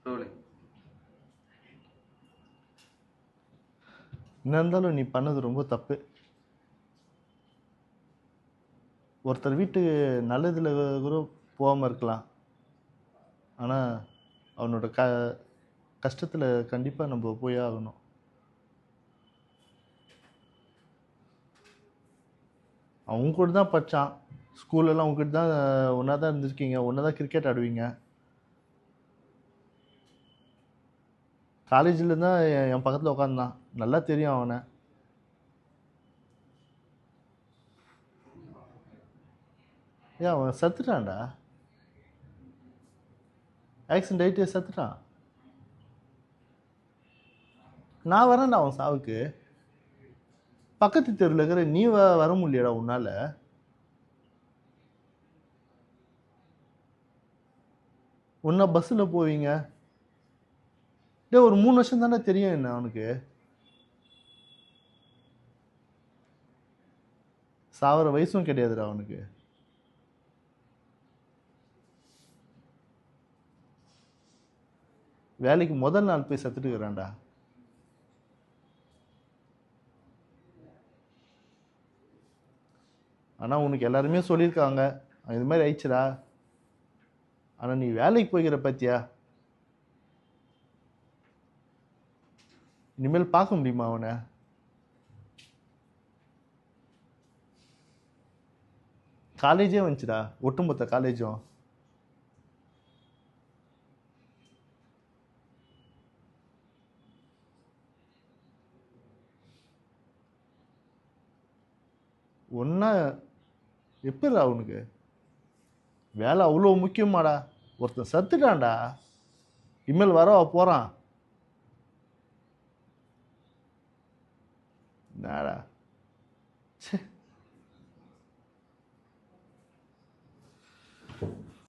Rolling. என்ன இருந்தாலும் நீ பண்ணது ரொம்ப தப்பு. ஒருத்தர் வீட்டுக்கு நல்லதில் கூட போகாமல் இருக்கலாம், ஆனால் அவனோட கஷ்டத்தில் கண்டிப்பாக நம்ம போயே ஆகணும். அவங்க கூட தான் படித்தான், ஸ்கூல்லலாம் உங்ககிட்ட தான் ஒன்றா தான் இருந்திருக்கீங்க, ஒன்றா தான் கிரிக்கெட் ஆடுவீங்க. காலேஜில் தான் என் பக்கத்தில் உட்காந்தான், நல்லா தெரியும் அவனை. ஏன் அவன் செத்துட்டான்டா, ஆக்சிடென்ட் ஆகிட்டு செத்துட்டான். நான் வரேன்டா அவன் சாவுக்கு. பக்கத்து தெருவில் இருக்கிற நீ வர முடியலடா உன்னால. ஒன்றா பஸ்ஸில் போவீங்க. டே ஒரு 3 வருஷம் தானே தெரியும் என்ன அவனுக்கு. சாவர வயசும் கிடையாதுடா அவனுக்கு. வேலைக்கு முதல் நாள் போய் செத்துட்டுக்கிறான்டா. ஆனால் உனக்கு எல்லாருமே சொல்லியிருக்காங்க இது மாதிரி ஆயிடுச்சுடா, ஆனால் நீ வேலைக்கு போய்க்கிற பத்தியா, இனிமேல் பார்க்க முடியுமா அவனை? காலேஜே வந்துச்சுடா, ஒட்டுமொத்த காலேஜும். ஒன்றா எப்படிடா அவனுக்கு வேலை அவ்வளோ முக்கியமாடா? ஒருத்தன் சத்துட்டான்டா, இனிமேல் வரவா போகிறான். என்னடா சே.